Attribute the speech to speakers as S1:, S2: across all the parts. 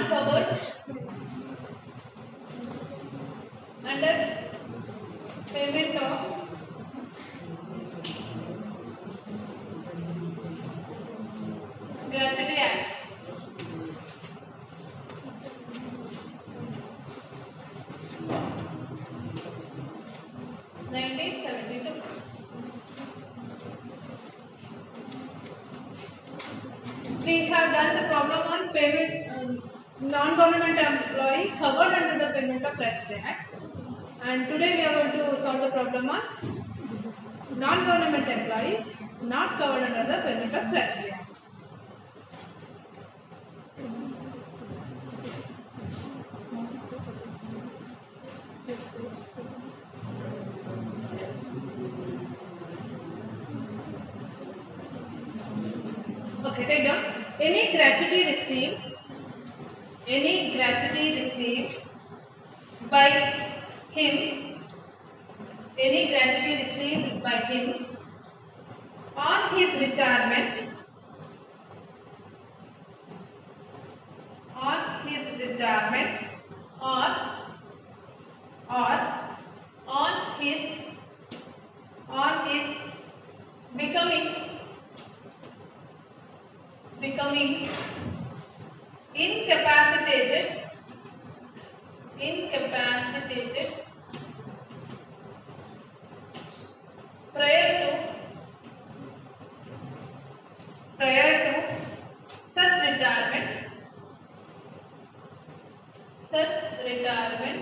S1: covered under Payment of Gratuity Act. 1972. We have done the problem on payment non-government employee covered under the Payment of Gratuity Act, and today we are going to solve the problem on non-government employee not covered under the Payment of Gratuity Act. Okay, take down. Any gratuity received by him, on his retirement, or on his becoming incapacitated prior to such retirement,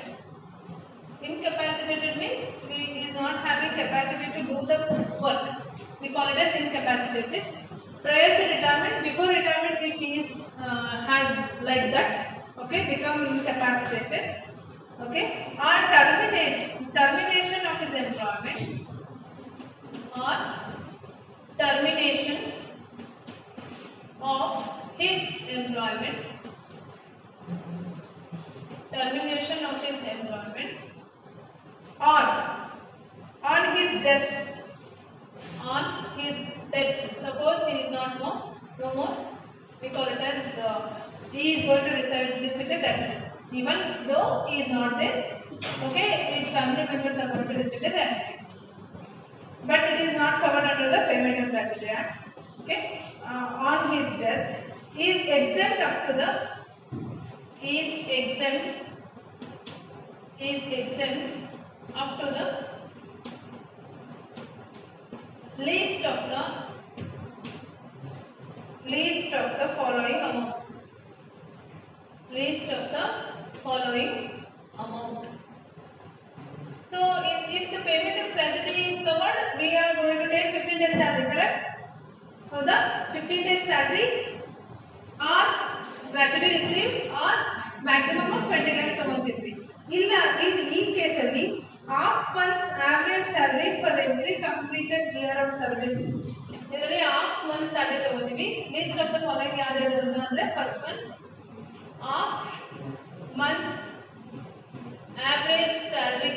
S1: incapacitated means he is not having capacity to do the work. We call it as incapacitated. Prior to retirement, before retirement, if he is has like that, okay, become incapacitated, okay, or termination of his employment, or on his death, suppose he is no more, we call it as he is going to receive the gratuity, even though he is not there, okay, his family members are going to receive the gratuity, but it is not covered under the Payment of Gratuity Act, okay. On his death, he is exempt up to the least of the following amount. So if the payment of gratuity is covered, we are going to take 15 days salary, correct? So the 15 days salary or gratuity received or maximum of 20 lakhs ತಗೊಂತಿದ್ವಿ. ಇಲ್ಲ in case ಅಲ್ಲಿ half month's average salary for every completed year of service. ಇದರಲ್ಲಿ half month salary ತಗೋತೀವಿ. List of the following ಯಾವ್ದು ಅಂದ್ರೆ first one half month's average salary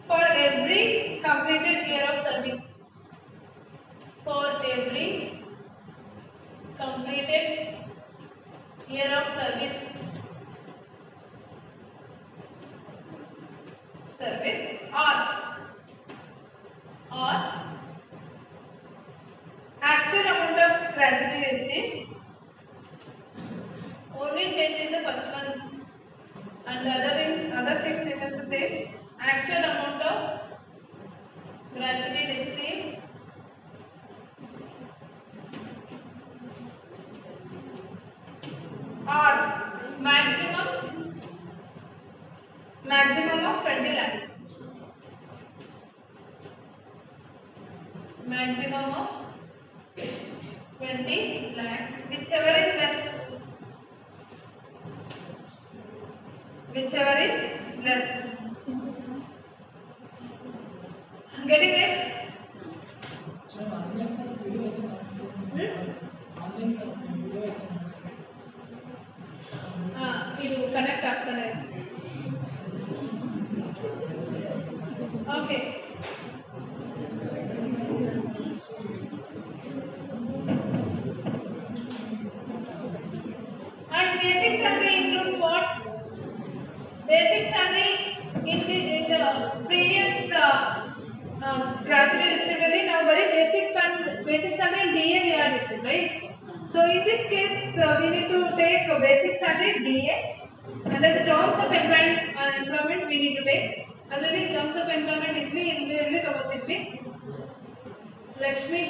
S1: for every completed year of service. Or actual amount of gratuity received, only change is the first one and the other things it is the same. Actual amount of gratuity received or maximum of 20 lakhs. Maximum of 20 lakhs, whichever is less. Getting it? ಇದು connect ಆಗ್ತಾನೆ. Okay. Basic salary in the previous gratuity received only. Now very basic salary in DA we are received, right? So in this case we need to take a basic salary DA. Under the terms of employment we need to take. Under the terms of employment ಇಲ್ಲಿ ತಗೋತಿದ್ವಿ. Lakshmi,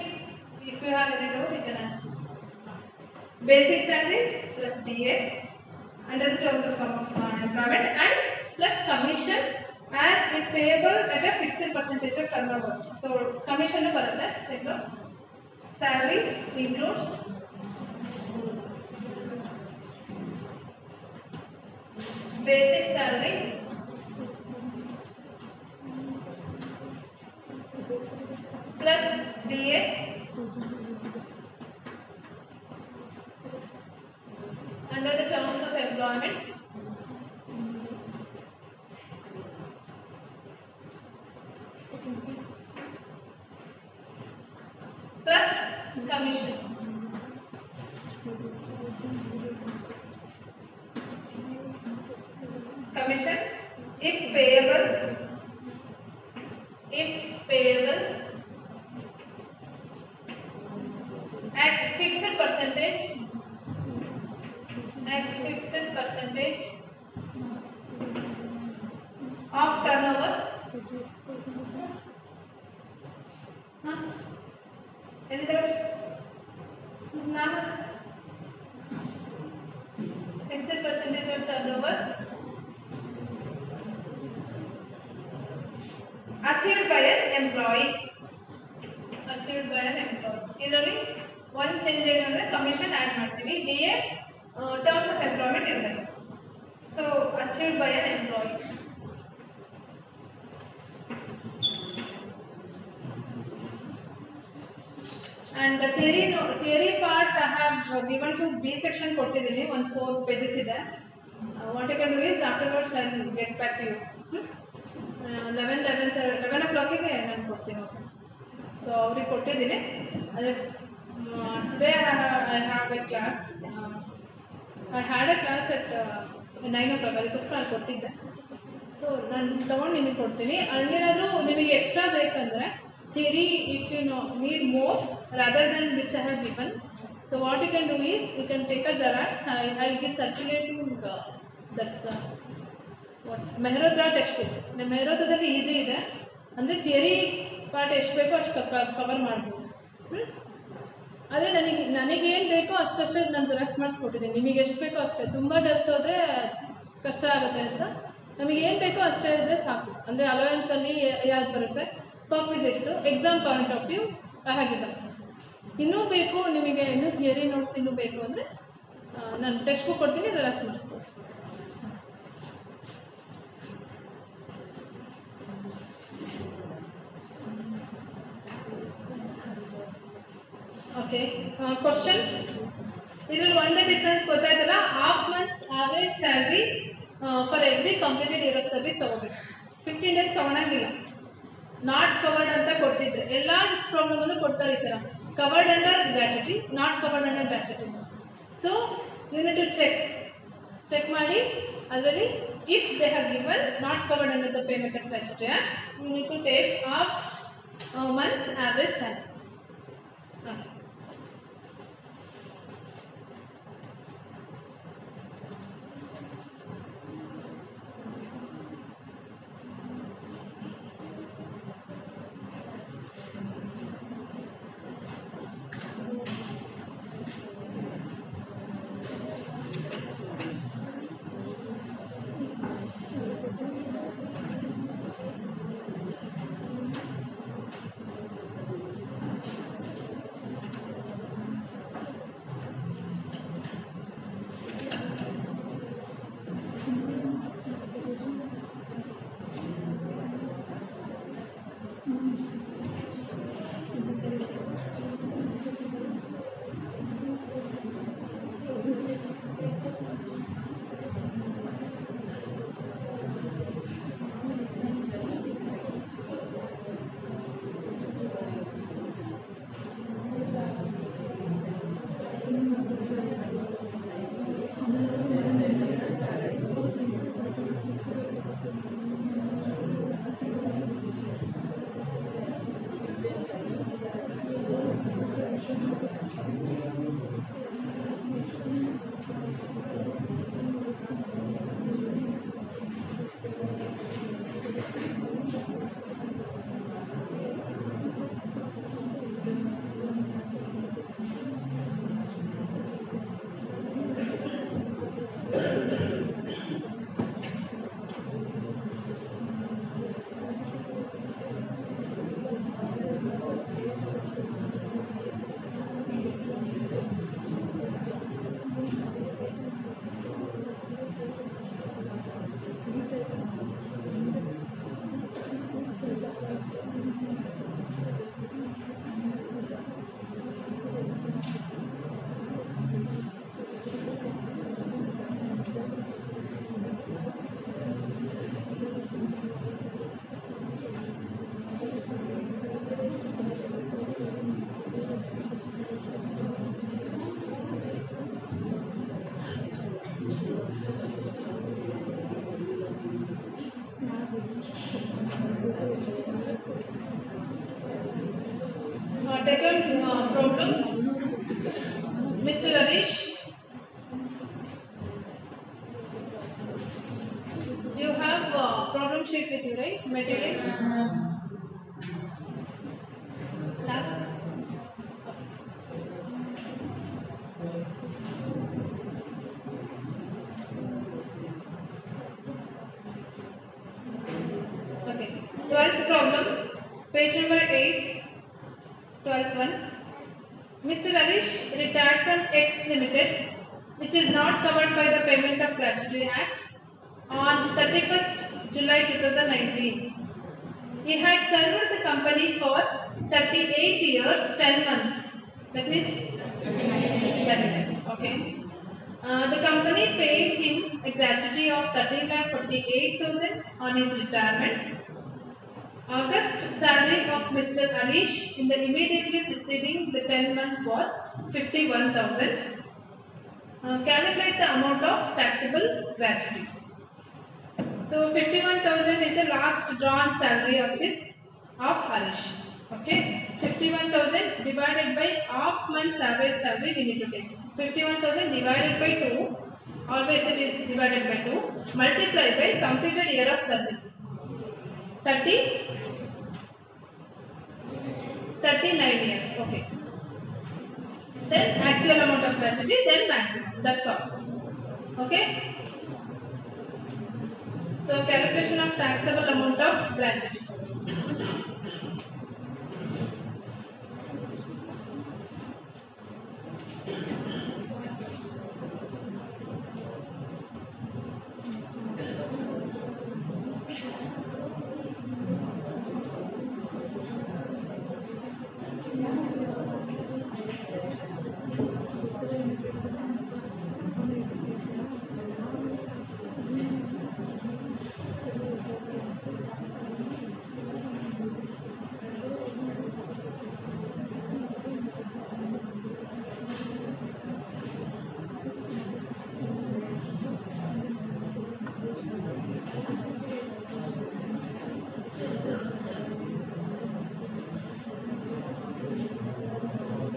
S1: if you have any doubt you can ask. Basic salary plus DA under the terms of employment and plus commission as is payable at a fixed percentage of turnover. So commission ಬರುತ್ತೆ. Salary includes basic salary plus DA under the terms of employment plus commission. Commission if payable at fixed percentage of turnover. Any doubt? No. Fixed percentage of turnover achieved by an employee. ಇದರಲ್ಲಿ ಒಂದು change ಏನಂದ್ರೆ commission add ಮಾಡ್ತೀವಿ. DA terms of employment ಇರಬೇಕು. So achieved by an employee. And the theory part I have given to B section ಕೊಟ್ಟಿದ್ದೀನಿ. ಒಂದು 4 pages ಇದೆ. What you can do is afterwards I will get back to you. 11 o'clock ನಾನು ಕೊಡ್ತೀನಿ ವಾಪಸ್. So ಅವ್ರಿಗೆ ಕೊಟ್ಟಿದ್ದೀನಿ. ಅದೇ today I have a class. I had a class at 9 o'clock. ಅದಕ್ಕೋಸ್ಕರ ಅಲ್ಲಿ ಕೊಟ್ಟಿದ್ದೆ. ಸೊ ನಾನು ತಗೊಂಡು ನಿಮಗೆ ಕೊಡ್ತೀನಿ. ಹಂಗೇನಾದರೂ ನಿಮಗೆ ಎಕ್ಸ್ಟ್ರಾ ಬೇಕಂದರೆ theory if you need more rather than which I have given. So what you can do is you can take a Xerox. I will be circulating that's what Mehrotra textbook. ಮೆಹ್ರೋತ್ರದಲ್ಲಿ easy ಇದೆ. ಅಂದರೆ theory part ಎಷ್ಟು ಬೇಕೋ ಅಷ್ಟು cover ಮಾಡ್ಬೋದು. ಆದರೆ ನನಗೇನು ಬೇಕೋ ಅಷ್ಟೇ ನಾನು ಜೆರಾಕ್ಸ್ ಮಾಡಿಸ್ಕೊಟ್ಟಿದ್ದೀನಿ. ನಿಮಗೆ ಎಷ್ಟು ಬೇಕೋ ಅಷ್ಟೇ. ತುಂಬ ಡೆಪ್ತ್ ಹೋದರೆ ಕಷ್ಟ ಆಗುತ್ತೆ ಅಂತ ನಮಗೇನು ಬೇಕೋ ಅಷ್ಟೇ ಇದ್ದರೆ ಸಾಕು. ಅಂದರೆ ಅಲವೆನ್ಸಲ್ಲಿ ಯಾವ್ದು ಬರುತ್ತೆ per visits exam point of view ಹಾಗಿದೆ. ಇನ್ನೂ ಬೇಕು ನಿಮಗೆ, ಇನ್ನೂ ಥಿಯರಿ ನೋಟ್ಸ್ ಇನ್ನೂ ಬೇಕು ಅಂದರೆ ನಾನು ಟೆಕ್ಸ್ಟ್ ಬುಕ್ ಕೊಡ್ತೀನಿ, ಜೆರಾಕ್ಸ್ ಮಾಡಿಸ್ಕೊಡಿ. ಓಕೆ, ಕ್ವಶನ್ ಇದರಲ್ಲಿ ಒಂದೇ ಡಿಫ್ರೆನ್ಸ್ ಗೊತ್ತಾಯ್ತಲ್ಲ. Half months average salary for every completed year of service ತಗೋಬೇಕು. 15 days ತಗೊಳಂಗಿಲ್ಲ. ನಾಟ್ ಕವರ್ಡ್ ಅಂತ ಕೊಟ್ಟಿದ್ರೆ ಎಲ್ಲ ಪ್ರಾಬ್ಲಮ್ ಕೊಡ್ತಾರೆ ಈ ಥರ. Covered under gratuity, not covered under gratuity. So you need to check ಮಾಡಿ ಅದರಲ್ಲಿ if they have given not covered under the payment of gratuity you need to take half months average salary. Okay, Second problem, Mr. Harish, you have problem sheet with you, right? Material. Labs? Okay. 12th problem, page number 8, 12th one. Mr. Harish retired from X Limited, which is not covered by the Payment of Gratuity Act, on 31st July 2019. He had served the company for 38 years, 10 months. That means 39. Okay. The company paid him a gratuity of 13,48,000 on his retirement. August salary of Mr. Harish in the immediately preceding the 10 months was 51,000. Calculate the amount of taxable gratuity. So 51,000 is the last drawn salary of Harish. Okay, 51,000 divided by half month's average salary we need to take. 51,000 divided by 2, always it is divided by 2, multiplied by completed year of service. 39 years. Okay. Then actual amount of gratuity, then maximum. That's all. Okay. So calculation of taxable amount of gratuity.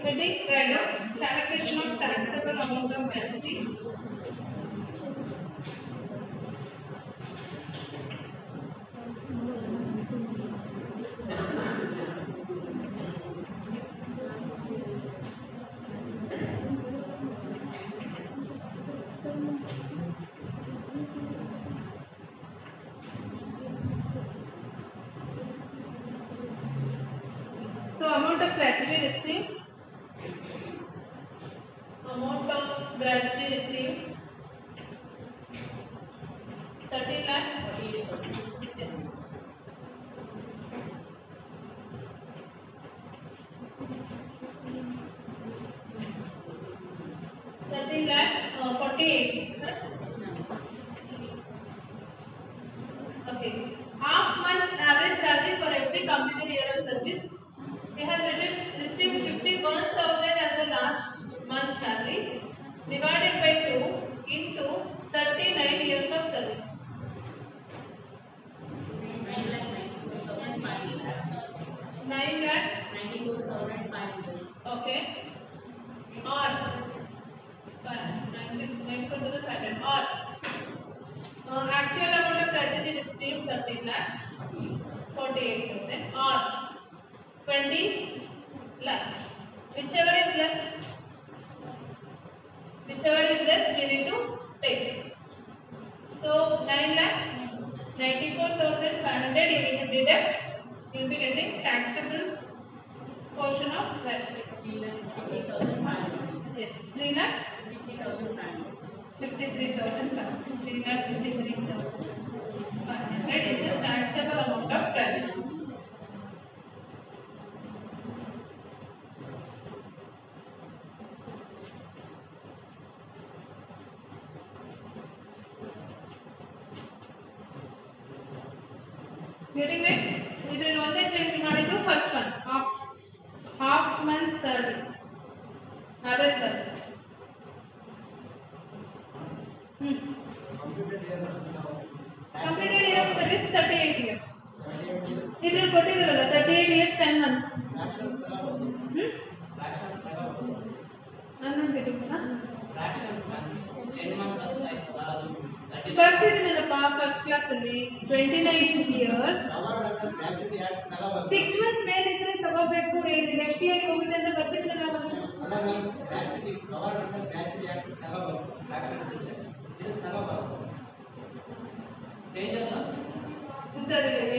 S1: Heading write down calculation of taxable amount of gratuity. So amount of gratuity received. Amount of gratuity received 13 lakh 48,000. Yes. Lakh 48. Okay. Half month's average salary for every completed year of service. He has received 51,000 as the last month's salary, divided by 2 into 39 years of service. 9 lakh 94,500. Okay. or 94,500 or actual amount of gratuity received 13 lakh 48,000 or 20 lakhs. Whichever is less we need to take. So 9 lakh 94,500 you need to deduct. You will be getting taxable portion of gratuity. Yes, 3 lakh 53,500 is the taxable amount of gratuity. Getting it? Then only change ಮಾಡಿದ್ದು first one half month salary average salary. Completed year of service 38 years. ಇದ್ರಲ್ಲಿ ಕೊಟ್ಟಿದ್ರಲ್ಲ 38 years 10 months. ಅನ್ನೊಂದು getting ಬರ್ಸಿದ್ದೀನಲ್ಲಪ್ಪ first class ಅಲ್ಲಿ 29 years 6 months ಮೇಲೆ ಇದ್ರೆ ತಗೋಬೇಕು next year ಹೋಗುತ್ತೆ ಅಂತ ಬರ್ಸಿದ್ರಲ್ಲ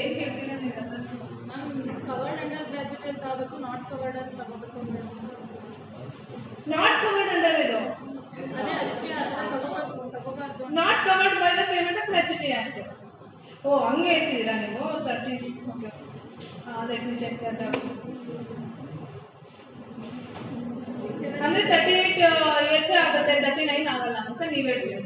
S1: ಏನ್ ಕೇಳ್ತೀರ
S2: ಕವರ್ಡ್ ಅಂಡರ್ ಗ್ರಾಜುಯೇಟ್ ತಗೋಬೇಕು ನಾಟ್ ಕವರ್ಡ್ ಅಂತ ತಗೋಬೇಕು
S1: ನಾಟ್ ಕವರ್ಡ್ ಅಂಡರ್ ಇದು
S2: ಅದೇ ಅದಕ್ಕೆ ತಗೋಬಾರ್ದು
S1: not covered by the payment of gratuity act. ಓ ಹಂಗೆ ಹೇಳ್ತಿದ್ದೀರಾ ನೀವು 30 okay let me check that out. ಅಂದ್ರೆ 38 ಇಯರ್ಸ್ ಆಗುತ್ತೆ 39 ಆಗಲ್ಲ ಅಂತ ನೀವು ಹೇಳ್ತೀರಿ.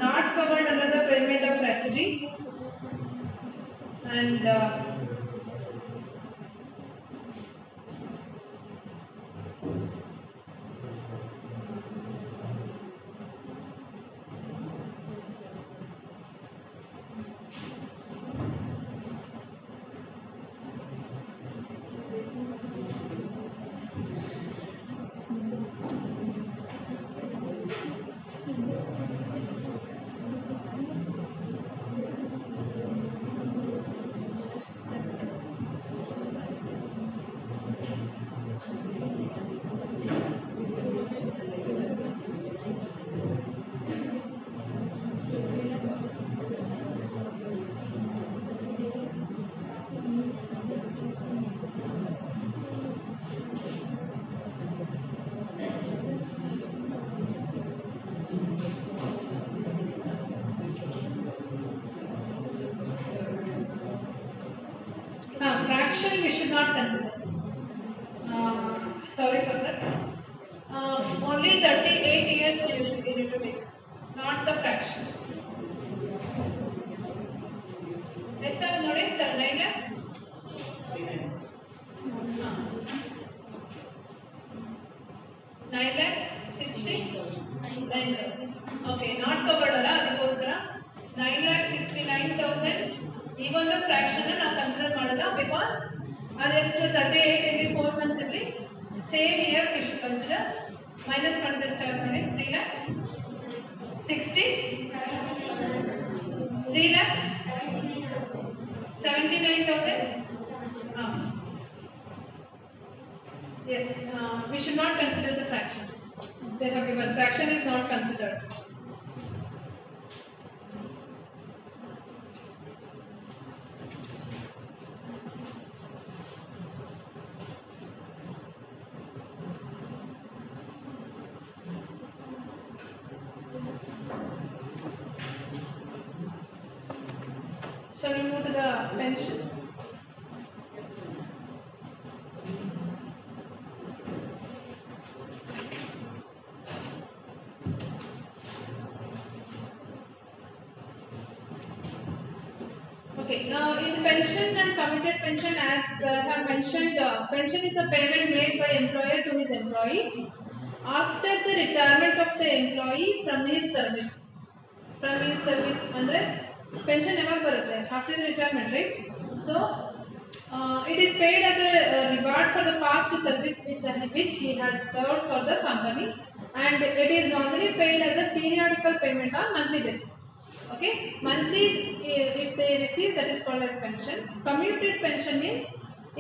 S1: Not covered under the payment of gratuity and fraction we should not consider. Sorry for that. Only 38 years you need to take, not the fraction. Next one ನೋಡಿ 9 lakh. 9 lakh 69,000. Okay, not covered ಅಲ್ಲ ಅದಕ್ಕೋಸ್ಕರ 9,69,000 ಈ ಒಂದು fraction ನಾವು consider ಮಾಡಲ್ಲ because ಅದೆಷ್ಟು 38 ಇಲ್ಲಿ 4 months ಇರಲಿ same year V should consider minus ಮಾಡಿದ್ರೆ ಎಷ್ಟಾಗುತ್ತೆ ನೋಡಿ 3,79,000. Yes, we should not consider the fraction. They have given fraction is not considered. Shall we move to the pension? Okay, in the pension and committed pension, as I have mentioned, pension is a payment made by employer to his employee after the retirement of the employee from his service. From his service, andre pension never barutte after the retirement, right? So it is paid as a reward for the past service which he has served for the company, and it is normally paid as a periodical payment on monthly basis. Okay, monthly if they receive, that is called as pension. Commuted pension means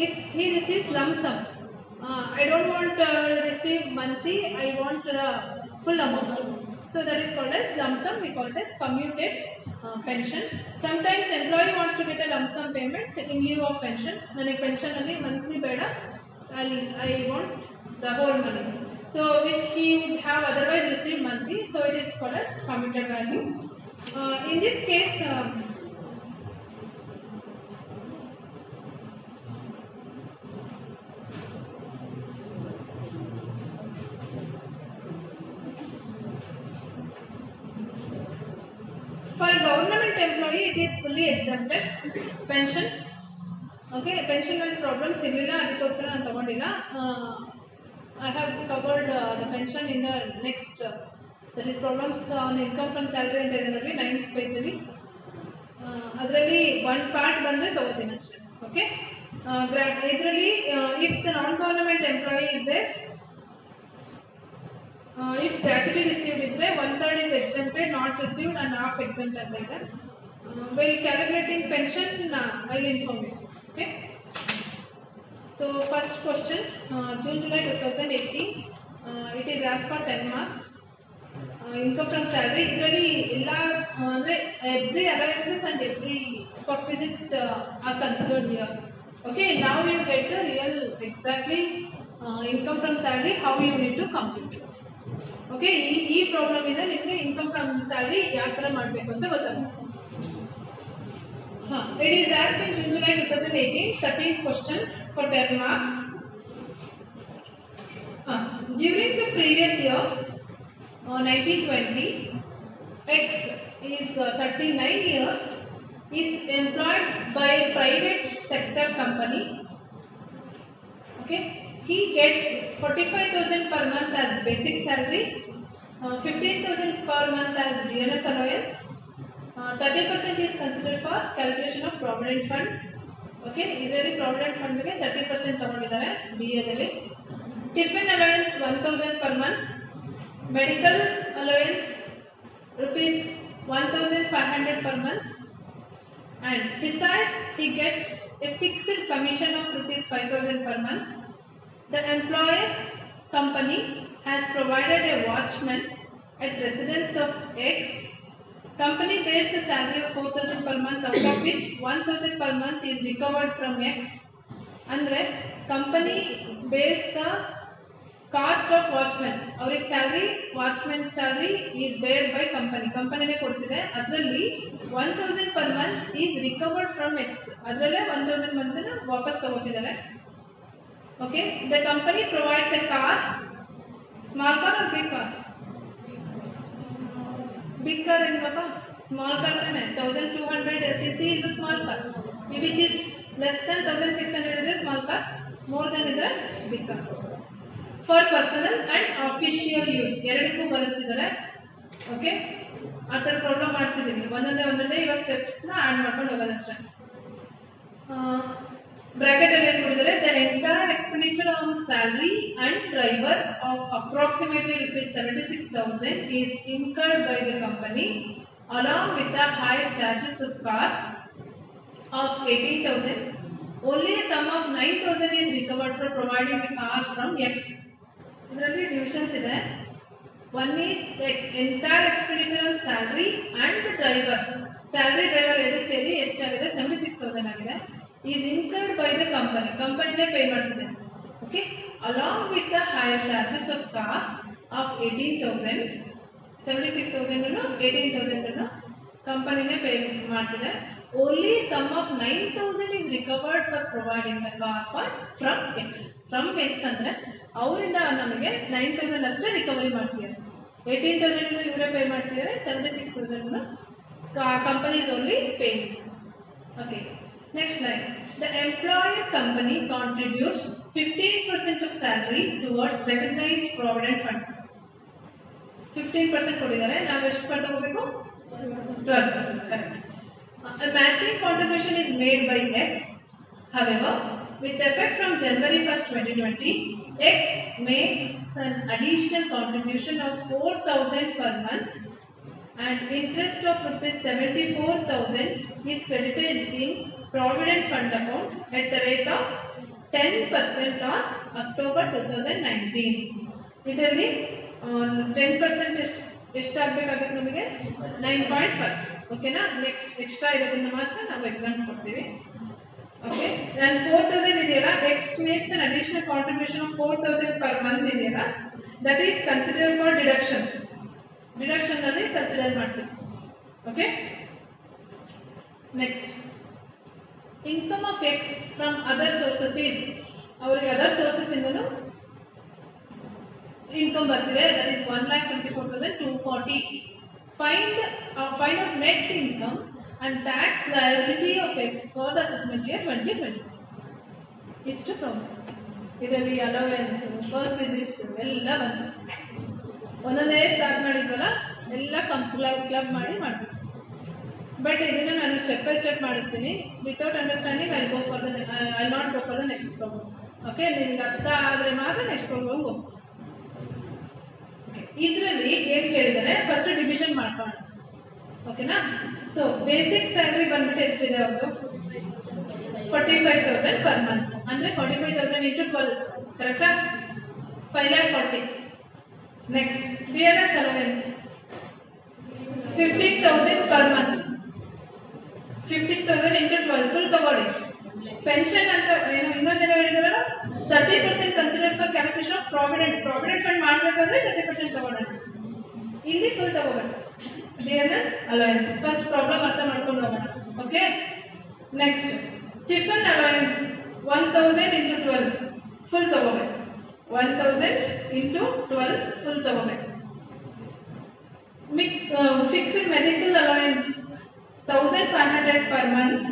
S1: if he receives lump sum. I don't want to receive monthly, I want the full amount. So that is called as lump sum. We call it as commuted pension. Sometimes employee wants to get a lump sum payment in lieu of pension. Nane pension alli monthly beda, I want the whole money. So which he would have otherwise received monthly. So it is called as commuted value. In this case, for a government employee, it is fully exempted. Pension, okay, pension and problems irilla adikoskara ನಾನು ತಗೊಂಡಿಲ್ಲ. I have covered the pension in the next. That is problems on income from salary ಅಂತ ಇದೆ ನೋಡಿ 9th page ಅಲ್ಲಿ. ಅದರಲ್ಲಿ one part ಬಂದ್ರೆ ತಗೋತೀನಿ ಅಷ್ಟೇ. Okay, ಇದರಲ್ಲಿ if the non government employee is there, if gratuity received ಇದ್ರೆ 1/3 is exempted, not received and half exempt ಅಂತ ಇದೆ. While calculating pension, I will inform you. Okay, so first question, June July 2018, it is asked for 10 marks. Income from salary, idರಲ್ಲಿ ಎಲ್ಲ ಅಂದ್ರೆ every allowances and every perquisite are considered here. Okay, now you get the real exactly income from salary, how you need to compute. Okay, ಈ problem ಇಂದ ನಿಮಗೆ income from salary ಯಾವ ತರ ಮಾಡಬೇಕು ಅಂತ ಗೊತ್ತಾಗುತ್ತೆ. It is asked in June July 2018, 13th question for 10 marks. During the previous year 1920, X is 39 years, is employed by a private sector company. Okay, he gets 45,000 per month as basic salary, 15,000 per month as DNS allowance, 30% is considered for calculation of provident fund. Okay, ಇದರಲ್ಲಿ provident fund ಗೆ 30% ತಗೊಂಡಿದ್ದಾರೆ DA ದಲ್ಲಿ. Tiffin allowance 1,000 per month, medical allowance rupees 1,500 per month, and besides he gets a fixed commission of rupees 5,000 per month. The employer company has provided a watchman at residence of X. Company bears a salary of 4,000 per month, out of which 1,000 per month is recovered from X. Andre company bears the cost of watchman. Our salary, watchman salary is paid by company. Company ne ಕೊಡ್ತಿದೆ. ಅದರಲ್ಲಿ 1,000 per month is recovered from X. ಅದರಲ್ಲೇ 1,000 month ನ ವಾಪಸ್ ತಗೋತಿದ್ದಾರೆ. Okay, the company provides a car, small car or big car? Big car engappa, small car tane 1200 cc is a small car, which is less than 1600 is a small car, more than is a big car. For personal and official use ಎರಡಕ್ಕೂ ಬಳಸ್ತಿದ್ದಾರೆ. Okay, ಆ ಥರ problem ಮಾಡಿಸಿದ್ದೀನಿ. ಒಂದೊಂದೇ ಇವಾಗ ಸ್ಟೆಪ್ಸ್ನ add ಮಾಡ್ಕೊಂಡು ಹೋಗೋದು ಅಷ್ಟೇ. Bracket ಅಲ್ಲಿ ಏನು ಕೊಟ್ಟಿದ್ದಾರೆ, the entire expenditure on salary and driver of approximately ₹76,000 is incurred by the company along with the hire charges of car of 18,000. Only a sum of 9,000 is recovered for providing a car from X. ಇದರಲ್ಲಿ divisions ಇದೆ. One is entire expenditure on salary and the driver. Salary driver ಎರಡು ಸೇರಿ ಎಷ್ಟಾಗಿದೆ, 76,000 ಆಗಿದೆ. Is incurred by the company, ಕಂಪನಿನೇ pay ಮಾಡ್ತಿದೆ. Okay, along with the higher charges of car of 18,000, 76,000 18,000 ಕಂಪನಿನೇ pay ಮಾಡ್ತಿದೆ. Only sum of 9,000 is recovered for providing the car from X. From X ಅಂದ್ರೆ ಅವರಿಂದ ನಮಗೆ 9,000 ಅಷ್ಟೇ ರಿಕವರಿ ಮಾಡ್ತಿದ್ದಾರೆ. 18,000 ಇವರೇ ಪೇ ಮಾಡ್ತಿದ್ದಾರೆ, 76,000 company is only paying. Okay, next line. The employer company contributes 15% of salary towards recognized provident fund. 15% ಕೊಟ್ಟಿದ್ದಾರೆ, ನಾವು ಎಷ್ಟು ಪರ್ ತಗೋಬೇಕು? 12%. Correct. A matching contribution is made by X. However, with effect from January 1st, 2020, X makes an additional contribution of 4,000 per month, and interest of ₹74,000 is credited in Provident Fund account at the rate of 10% on October 2019. ಇದರಲ್ಲಿ 10% ಎಷ್ಟಾಗಬೇಕಾಗುತ್ತೆ ನಮಗೆ? 9.5. ಓಕೆನಾ? Next extra ಇರೋದನ್ನ ಮಾತ್ರ ನಾವು exam ಕೊಡ್ತೀವಿ. Okay, ನಾನು 4,000 ಇದೆಯಲ್ಲ, X makes an additional contribution of 4,000 per month ಇದೆಯಲ್ಲ, that is consider for deductions. Deduction ಅಲ್ಲಿ ಕನ್ಸಿಡರ್ ಮಾಡ್ತೀವಿ. Okay, next income of X from other sources is, ಅವರಿಗೆ ಅದರ್ ಸೋರ್ಸಸ್ ಇಂದನು ಇನ್ಕಮ್ ಬರ್ತಿದೆ, that is 1,74,240. Find out net income and tax liability of X for the assessment year 2020. ಇಷ್ಟು problem. ಇದರಲ್ಲಿ allowance, work visits ಎಲ್ಲ ಬಂತು. ಒಂದೊಂದೇ start ಮಾಡಿದ್ವಲ್ಲ, ಎಲ್ಲ club ಮಾಡಿ ಮಾಡಬೇಕು. ಬಟ್ ಇದನ್ನು ನಾನು ಸ್ಟೆಪ್ ಬೈ ಸ್ಟೆಪ್ ಮಾಡಿಸ್ತೀನಿ. Without understanding I not go for the next problem. Okay, ನಿಮ್ಗೆ ಅರ್ಥ ಆದರೆ ಮಾತ್ರ ನೆಕ್ಸ್ಟ್ ಪ್ರಾಬ್ಲಮ್ ಹೋಗ್ಬೋದು. ಇದರಲ್ಲಿ ಏನ್ ಕೇಳಿದರೆ, ಫಸ್ಟ್ ಡಿವಿಷನ್ ಮಾಡ್ಕೊಳ್ಳೋಣ. ಓಕೆನಾ? ಸೊ ಬೇಸಿಕ್ ಸ್ಯಾಲರಿ ಬಂದ್ಬಿಟ್ಟು ಎಷ್ಟಿದೆ ಅವ್ರದ್ದು? 45,000 ಪರ್ ಮಂತ್. ಅಂದ್ರೆ 45,000 ಇಂಟು 12, ಕರೆಕ್ಟಾ? 5,40,000. Next BNS allowance 15,000 per month. 15,000 into 12 full ತಗೊಳ್ಳಿ. ಪೆನ್ಷನ್ ಅಂತ ಏನು ಇನ್ನೊಂದೇನೋ ಹೇಳಿದಾರಲ್ಲ, 30% consider for calculation of provident fund ಮಾಡಬೇಕಾದ್ರೆ 30% ತಗೊಳ್ಳೋಣ. ಇಲ್ಲಿ ಫುಲ್ ತಗೋಬೇಕು. BNS ಅಲೋವೆನ್ಸ್ ಫಸ್ಟ್ ಪ್ರಾಬ್ಲಮ್ ಅರ್ಥ ಮಾಡ್ಕೊಂಡು ಹೋಗೋಣ. Okay, next tiffin allowance 1,000 into 12 full ತಗೋಬೇಕು. 1,000 ಇಂಟು 12 ಫುಲ್ ತಗೋಬೇಕು. Fixed medical allowance 1,500 per month.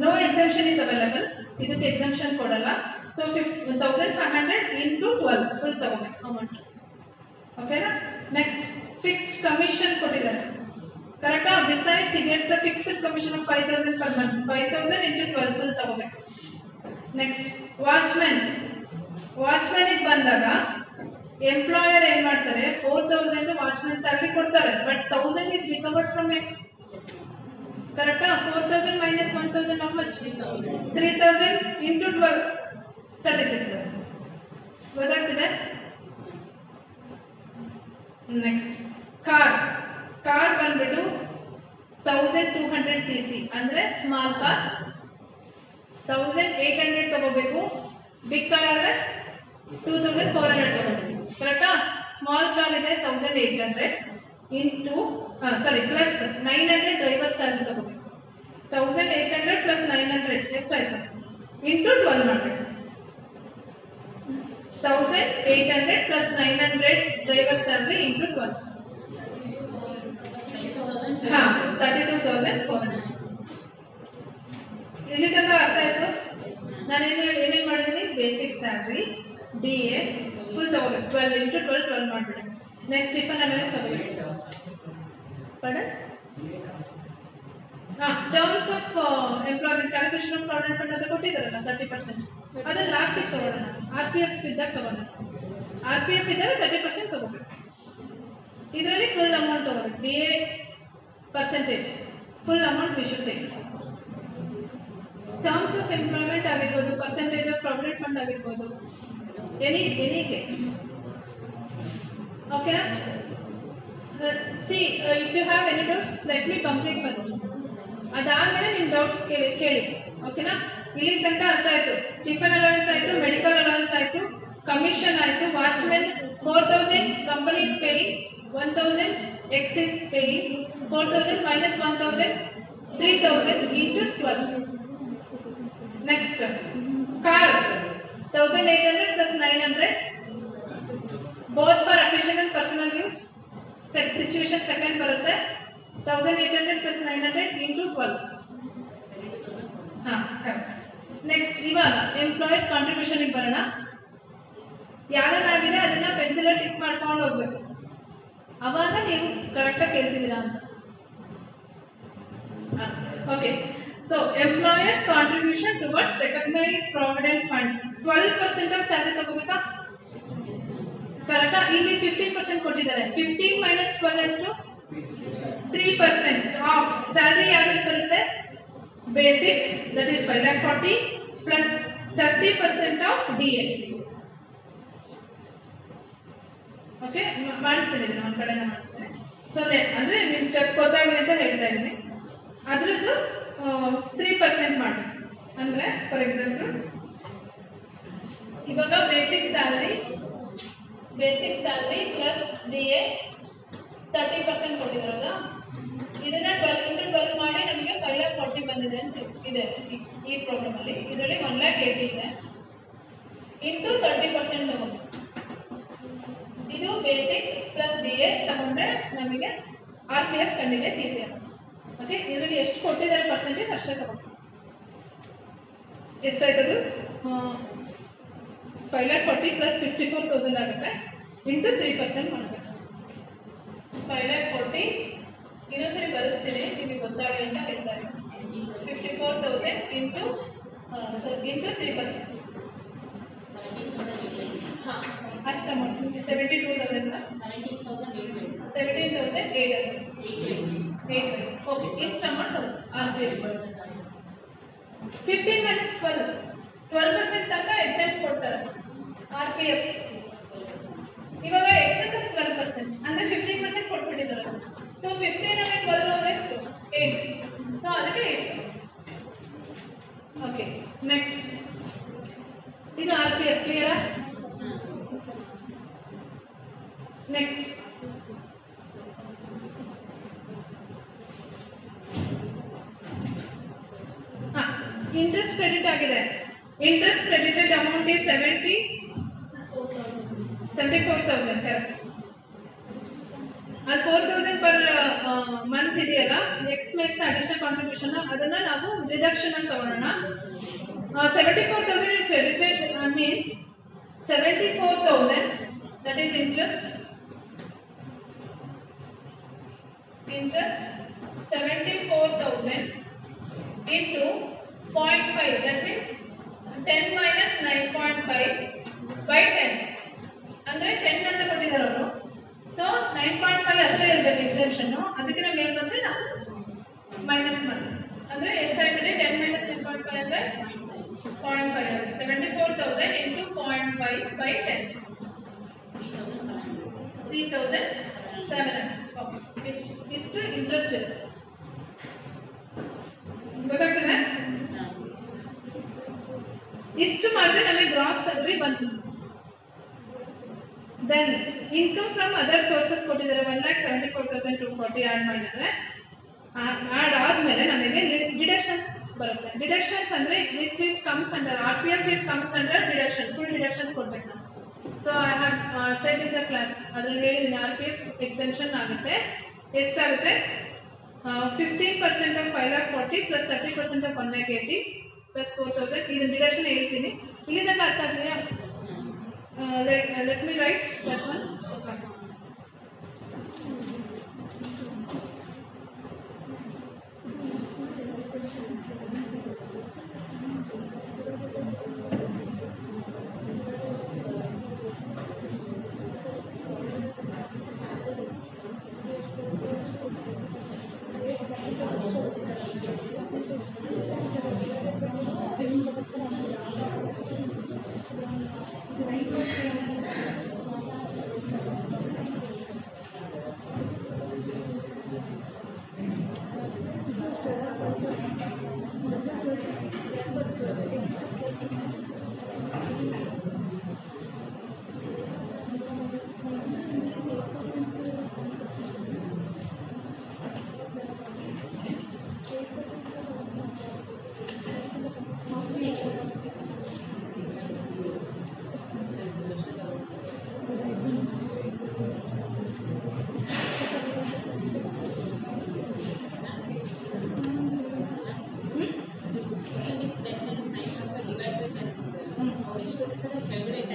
S1: No exemption is available. ಇದಕ್ಕೆ ಎಕ್ಸೆಂಪ್ಷನ್ ಕೊಡಲ್ಲ. ಸೊ 1,500 ಇಂಟು 12 ಫುಲ್ ತಗೋಬೇಕು ಅಮೌಂಟ್. ಓಕೆನಾ? ನೆಕ್ಸ್ಟ್ ಫಿಕ್ಸ್ಡ್ ಕಮಿಷನ್ ಕೊಟ್ಟಿದ್ದಾರೆ, ಕರೆಕ್ಟಾ? Besides he gets the fixed commission of 5,000 per month. 5,000 into 12 full ತಗೋಬೇಕು. Next watchmen ಗೆ ಬಂದಾಗ ಎಂಪ್ಲಾಯರ್ ಏನ್ ಮಾಡ್ತಾರೆ, 4,000 ವಾಚ್ಮೆನ್ ಸ್ಯಾಲರಿ ಕೊಡ್ತಾರೆ, but 1,000 is recovered from X. ಕರೆಕ್ಟಾ? 4,000 minus 1,000 how much? 3,000 into 12 36,000. ಗೊತ್ತಾಗ್ತಿದೆ? ನೆಕ್ಸ್ಟ್ ಕಾರ್ ಬಂದ್ಬಿಟ್ಟು 1,200 cc ಅಂದ್ರೆ ಸ್ಮಾಲ್ ಕಾರ್ 1,800 ತಗೋಬೇಕು. ಬಿಗ್ ಕಾರ್ ಆದ್ರೆ 2,400 ತಗೋಬೇಕು. ಕರೆಕ್ಟಾ? ಸ್ಮಾಲ್ ಕಾರ್ ಇದೆ 1,800 ಇಂಟು ಪ್ಲಸ್ 900 ಡ್ರೈವರ್ ಸ್ಯಾಲರಿ ತಗೋಬೇಕು. 1,800 ಪ್ಲಸ್ 900 ಎಷ್ಟಾಯ್ತು? ಇಂಟು 12 ಮಾಡಬೇಕು. 1800 plus 900 driver salary into 12. हाँ 32,400. ಇಲ್ಲಿ ತನಕ ಅರ್ಥ ಆಯ್ತು. ನಾನು ಏನೇನು ಮಾಡಿದ್ದೀನಿ, basic salary D A full ತಗೋಬೇಕು, 12 into 12 12 ಮಾಡಿಬಿಡಿ. ನೆಕ್ಸ್ಟ್ ಟಿಫನ್ ಅಲವೆನ್ಸ್ ತಗೋಬೇಕು. Pardon terms of employment calculation of provident fund ಅಂತ ಕೊಟ್ಟಿದ್ದಾರಲ್ಲ 30%, ಅದನ್ನ ಲಾಸ್ಟಿಗೆ ತಗೊಳ್ಳೋಣ. ಆರ್ ಪಿ ಎಫ್ ಇದ್ದಾಗ ತಗೋಣ. ಆರ್ ಪಿ ಎಫ್ ಇದ್ದಾಗ 30% ತಗೋಬೇಕು. ಇದರಲ್ಲಿ ಫುಲ್ ಅಮೌಂಟ್ ತಗೋಬೇಕು. D A percentage full amount we should take. Terms of employment ಆಗಿರ್ಬೋದು, ಪರ್ಸೆಂಟೇಜ್ ಆಫ್ ಪ್ರಾವಿಡೆಂಟ್ ಫಂಡ್ ಆಗಿರ್ಬೋದು, ಎನಿ ಕೇಸ್. ಓಕೆನಾ? See if you have any doubts let me complete first. ಅದಾದ್ಮೇಲೆ ನಿಮ್ಮ doubts ಕೇಳಿ. ಓಕೆನಾ? ಇಲ್ಲಿ ತನಕ ಅರ್ಥ ಆಯ್ತು. ಟಿಫನ್ ಅಲವೆನ್ಸ್ ಆಯ್ತು, ಮೆಡಿಕಲ್ ಅಲವೆನ್ಸ್ ಆಯ್ತು, ಕಮಿಷನ್ ಆಯ್ತು, watchmen 4,000 company is paying, 1,000 X is paying, 4,000 minus 1,000 3,000 into 12. Next, car 1,800 plus 900 both for official and personal use. Situation second ಬರುತ್ತೆ. 1,800 plus 900 into 12. correct. Next, ಇವಾಗ ಎಂಪ್ಲಾಯರ್ಸ್ ಕಾಂಟ್ರಿಬ್ಯೂಷನ್ ಗೆ ಬರೋಣ. ಯಾವ್ದಾಗಿದೆ ಅದನ್ನ pencil tick ಮಾಡ್ಕೊಂಡು ಹೋಗ್ಬೇಕು. ಅವಾಗ ನೀವು ಕರೆಕ್ಟ್ ಆಗಿ ಕೇಳ್ತಿದ್ದೀರಾ ಅಂತ. Okay, so employers contribution towards recognised provident fund 12% of salary ತಗೋಬೇಕಾ? ಕರೆಕ್ಟಾ? ಇಲ್ಲಿ 15% ಕೊಟ್ಟಿದ್ದಾರೆ. 15 minus 12 ಎಷ್ಟು? 3% ಆಫ್ ಸ್ಯಾಲರಿ ಯಾವ್ದು ಬರುತ್ತೆ? Basic, that is 5,40,000 plus 30% of D A. Okay, ಮಾಡಿಸ್ತೀನಿ ಇದನ್ನ ಒಂದು ಕಡೆಯಿಂದ ಮಾಡಿಸ್ತೇನೆ. ಸೊ ಅಂದ್ರೆ ನೀವು ಸ್ಟೆಪ್ ಗೊತ್ತಾಗಲಿ ಅಂತ ಹೇಳ್ತಾ ಇದ್ದೀನಿ. ಅದ್ರದ್ದು 3% ಮಾಡಿ. ಅಂದ್ರೆ ಫಾರ್ ಎಕ್ಸಾಂಪಲ್ ಇವಾಗ basic salary plus D A 30% ಕೊಟ್ಟಿದ್ದಾರಲ್ಲ, ಇದನ್ನ 12 into 12 ಮಾಡಿ ನಮಗೆ 5,40,000 ಬಂದಿದೆ ಅಂತ ಇದೆ ಈ ಪ್ರಾಬ್ಲಮ್ ಅಲ್ಲಿ. ಇದರಲ್ಲಿ 1,80,000 ಇದೆ. ಇಂಟು 30% ತಗೊಂಡು ಇದು ಬೇಸಿಕ್ ಪ್ಲಸ್ ಡಿ ಎ ತಗೊಂಡ್ರೆ ನಮಗೆ ಆರ್ ಪಿ ಎಫ್ ಕಂಡಿಡಿಯಕ್ಕೆ ಈಸಿ ಆಗುತ್ತೆ. ಓಕೆ, ಇದರಲ್ಲಿ ಎಷ್ಟು ಕೊಟ್ಟಿದ್ದಾರೆ ಪರ್ಸೆಂಟೇಜ್ ಅಷ್ಟೇ ತಗೊಂಡು ಎಷ್ಟಾಯ್ತದು? 5,40,000 ಪ್ಲಸ್ 54,000 ಆಗುತ್ತೆ. ಇಂಟು 3% ಮಾಡಬೇಕು. 5,40,000 ಇನ್ನೊಂದ್ಸರಿ ಬರೆಸ್ತೀನಿ ನಿಮಗೆ ಗೊತ್ತಾಗಲಿ ಅಂತ ಹೇಳ್ತಾ ಇದ್ದೀನಿ. 54,000 ಇಂಟು 3%. ಹಾಂ, ಅಷ್ಟು ಅಮೌಂಟ್ 72,000 17,800. ಓಕೆ, ಇಷ್ಟು amount R P F. 15 minus 12% ತನಕ ಎಕ್ಸೆಂಟ್ ಕೊಡ್ತಾರೆ ಆರ್ ಪಿ ಎಫ್. ಇವಾಗ ಎಕ್ಸೆಸ್ ಆಫ್ 12% ಅಂದ್ರೆ 15% ಕೊಟ್ಬಿಟ್ಟಿದ್ದಾರೆ. ಸೊ 15 ಅಂದ್ರೆ 12 ಅಂದ್ರೆ ಎಷ್ಟು? 8. ಸೊ ಅದಕ್ಕೆ 8. ಓಕೆ, ನೆಕ್ಸ್ಟ್ ಇದು ಆರ್ ಪಿ ಎಫ್. ಕ್ಲಿಯರಾ? ನೆಕ್ಸ್ಟ್ ಇಂಟ್ರೆಸ್ಟ್ ಕ್ರೆಡಿಟ್ ಆಗಿದೆ. Interest credited amount is 74,000. Correct. ಅಲ್ಲಿ 4,000 ಪರ್ ಮಂತ್ ಇದೆಯಲ್ಲ, ಎಕ್ಸ್ ಮೇಕ್ಸ್ ಅಡಿಷನಲ್ ಕಾಂಟ್ರಿಬ್ಯೂಷನ್, ಅದನ್ನ ನಾವು ರಿಡಕ್ಷನ್ ಅಂತ ತಗೊಳ್ಳೋಣ. 74,000 credited means 74,000, that is interest 74,000 into 0.5, that means 10 minus 9.5 by 10. ಅಂದ್ರೆ 10 ಅಂತ ಕೊಟ್ಟಿದ್ದಾರೆ ಅವರು. ಸೊ 9.5 ಅಷ್ಟೇ ಇರಬೇಕು ಎಕ್ಸೆಪ್ಷನ್. ಅದಕ್ಕೆ ನಾವು ಏನು ಬಂದ್ರೆ ನಾವು ಮೈನಸ್ ಮಾಡ್ತೀವಿ. ಅಂದ್ರೆ ಎಷ್ಟಾಯ್ತದೆ? 10 minus 9.5 ಅಂದ್ರೆ 0.5 ಆಗುತ್ತೆ. 74,000 into 0.5 by 10, 3,700. ಇಷ್ಟು ಇಂಟ್ರೆಸ್ಟ್ ಇರುತ್ತೆ. ಗೊತ್ತಾಗ್ತದೆ? ಇಷ್ಟು ಮಾಡಿದ್ರೆ ನಮಗೆ ಗ್ರಾಸ್ ಸ್ಯಾಲರಿ ಬಂತು. Then income from other sources ಕೊಟ್ಟಿದ್ದಾರೆ. 1,74,240 ಆಡ್ ಮಾಡಿದ್ರೆ, ಆಡ್ ಆದ್ಮೇಲೆ ನಮಗೆ ಡಿಡಕ್ಷನ್ಸ್ ಬರುತ್ತೆ. ಡಿಡಕ್ಷನ್ಸ್ ಅಂದ್ರೆ this is comes under R P F is comes under deduction. Full deductions ಕೊಡ್ಬೇಕು ನಾವು. So I have said in the class ಅದರಲ್ಲಿ ಹೇಳಿದ್ದೀನಿ RPF ಎಕ್ಸೆಂಪ್ಷನ್ ಆಗುತ್ತೆ ಎಷ್ಟಾಗುತ್ತೆ 15% ಆಫ್ 540 ಪ್ಲಸ್ 30% ಆಫ್ 180 ಪ್ಲಸ್ 4000 ಇದನ್ನ ಡಿಡಕ್ಷನ್ ಹೇಳ್ತೀನಿ ಇಲ್ಲಿ ತನಕ ಅರ್ಥ ಆಗ್ತಿದೆಯಾ let me write that one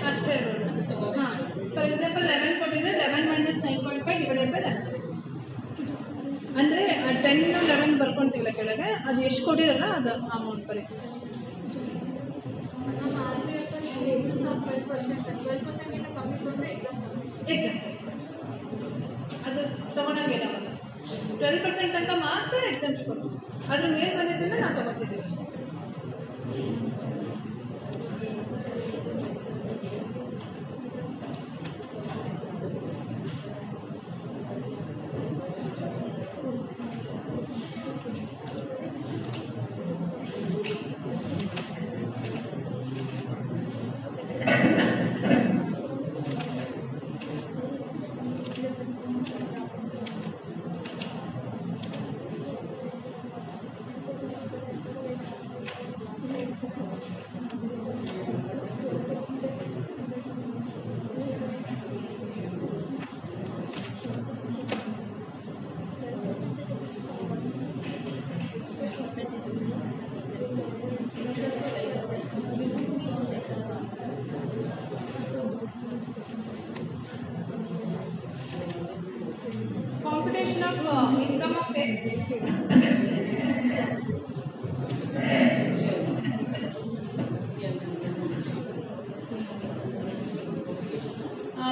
S1: ಅಷ್ಟೇ ಹಾಂ ಫಾರ್ ಎಕ್ಸಾಂಪಲ್ 11 ಕೊಟ್ಟಿದ್ರೆ 11 ಮೈನಸ್ 9.5 ಡಿವೈಡೆಡ್ ಬೈ 11 ಅಂದರೆ 10 11 ಬರ್ಕೊತೀವಲ್ಲ ಕೆಳಗೆ ಅದು ಎಷ್ಟು ಕೊಟ್ಟಿರಲ್ಲ ಅದು ಅಮೌಂಟ್ ಬರೀತೀವಿ ಎಕ್ಸಾಮ್ ಅದು ತೊಗೊಳಂಗಿಲ್ಲ 12% ತನಕ ಮಾತ್ರ ಎಕ್ಸಾಮ್ಸ್ ಕೊಡ್ತೀವಿ ಅದ್ರ ಮೇಲೆ ಬಂದಿದ್ದನ್ನ ನಾವು ತೊಗೊತಿದ್ದೀವಿ ಅಷ್ಟೇ Computation of income of X.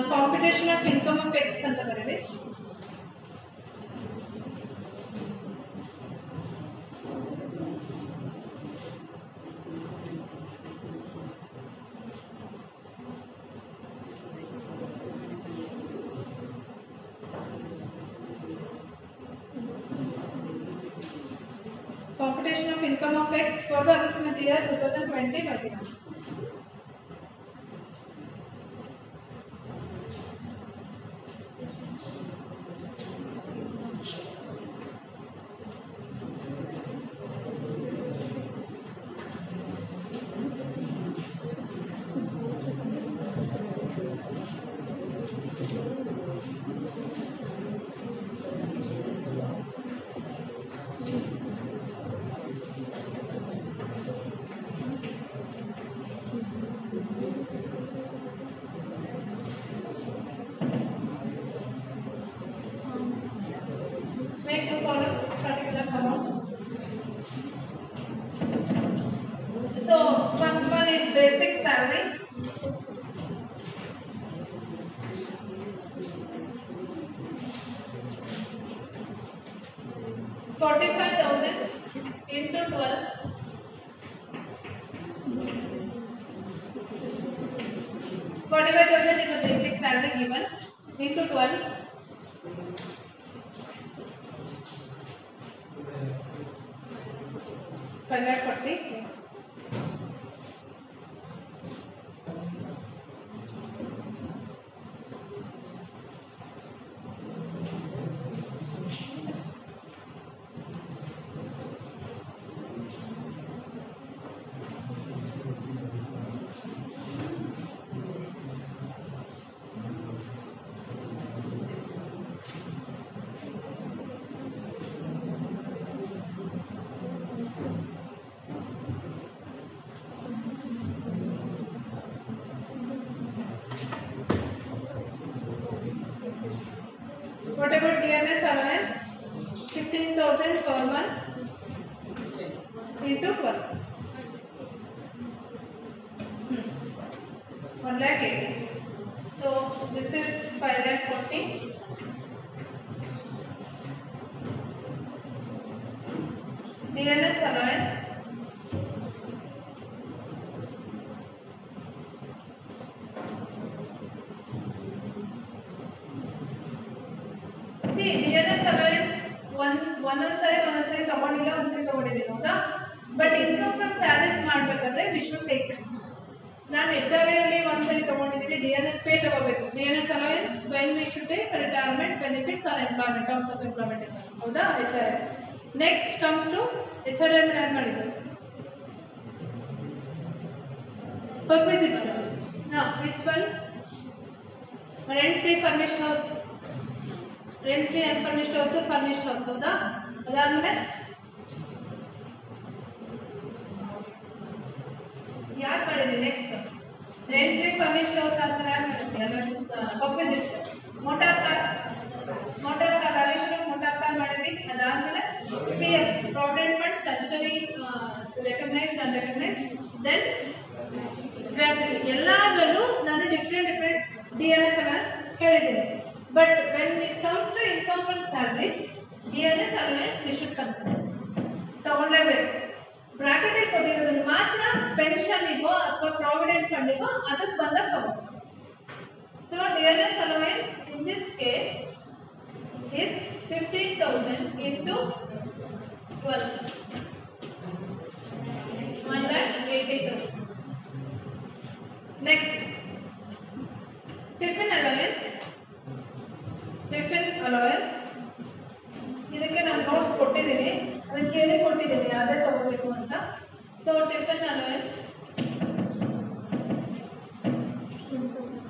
S1: Computation of income of X ಅಂತ ಬರೆಯಿರಿ. Computation of income of X for the assessment year 2020-21. Make two columns, particular amount. So first one is basic salary. $45,000 into 12. 45,000 is the basic salary given into 12. 540. Yes. What about DNS allowance? 15,000 per month into 12. 1,80,000. So this is 5,40,000. DNS allowance. See, DNS allowance ಒಂದೊಂದ್ಸರಿ ತಗೊಂಡಿಲ್ಲ ಒಂದ್ಸರಿ ತಗೊಂಡಿದ್ದೀನಿ ಹೌದಾ. But income from salaries ಮಾಡ್ಬೇಕಾದ್ರೆ V should take. ನಾನು HRA ಅಲ್ಲಿ ಒಂದ್ಸರಿ ತಗೊಂಡಿದ್ದೀನಿ, DNS ಪೇ ತಗೋಬೇಕು. DNS allowance when we should take retirement benefits or employment terms of employment ಹೌದಾ HRA. Next comes to HRA ಅಂದ್ರೆ ಏನು ಮಾಡಿದ್ರು perquisites. Which one? Rent free furnished house. Rent free unfurnished house, furnished house ಹೌದಾ. ಅದಾದ್ಮೇಲೆ ಯಾರು ಮಾಡಿದ್ವಿ next rent free furnished house ಆದ್ಮೇಲೆ ಯಾರು ಮಾಡಿದ್ವಿ perquisites. Motor car valuation of motor car ಮಾಡಿದ್ವಿ. ಅದಾದ್ಮೇಲೆ PF provident fund statutory recognised unrecognised then gratuity. ಎಲ್ಲದರಲ್ಲೂ ನಾನು ಡಿಫ್ರೆಂಟ್ DNS allowance ಹೇಳಿದ್ದೀನಿ. But when it comes to income from salaries DNS allowance we should consider. ತಗೊಳ್ಳೇಬೇಕು. Bracket ಅಲ್ಲಿ ಕೊಟ್ಟಿರೋದನ್ನು ಮಾತ್ರ ಪೆನ್ಷನ್ನಿಗೋ ಅಥವಾ ಪ್ರಾವಿಡೆಂಟ್ ಫಂಡಿಗೋ ಅದಕ್ಕೆ ಬಂದಾಗ ತಗೋಬೇಕು. So DNS allowance in this case is 15,000 into 12, 1,80,000. Next, tiffin allowance. ಇದಕ್ಕೆ ನಾನು ನೋಟ್ಸ್ ಕೊಟ್ಟಿದ್ದೀನಿ, ಅದನ್ನ ಥಿಯರಿ ಕೊಟ್ಟಿದ್ದೀನಿ ಅದೇ ತಗೋಬೇಕು ಅಂತ. So tiffin allowance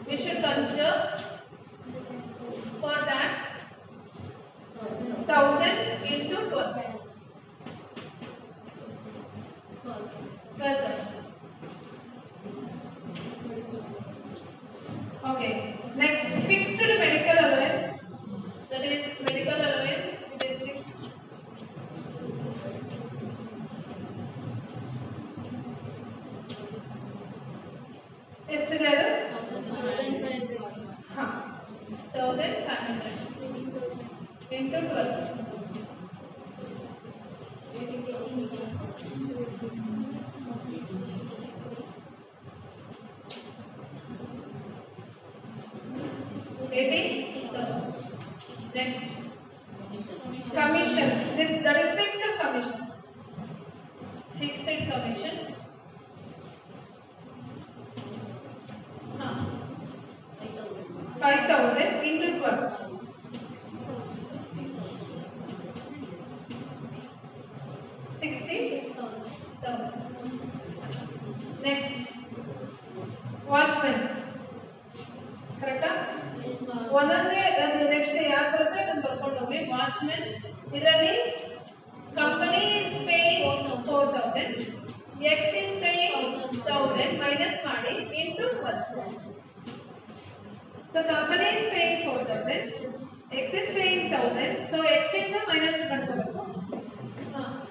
S1: we should consider for tax 1,000 into 12. Okay. Next, fixed medical allowance. That is medical allowance. It is fixed. ಎಷ್ಟಿದೆ ಅದು? 1,500 into 12. Next, commission. That is fixed commission. Fixed commission. 5,000 into 12. 60,000. Next, watchman. ಕರೆಕ್ಟಾ? ಒಂದೊಂದೇ next ಯಾರು ಬರುತ್ತೆ ಅದನ್ನ ಬರ್ಕೊಂಡು ಹೋಗ್ರಿ. Watchmen ಇದರಲ್ಲಿ company is paying 4,000, X is paying 1,000 minus ಮಾಡಿ into 12. So company is paying 4,000, X is paying 1,000. So X ಇಂದ ಮೈನಸ್ ಮಾಡ್ಕೋಬೇಕು.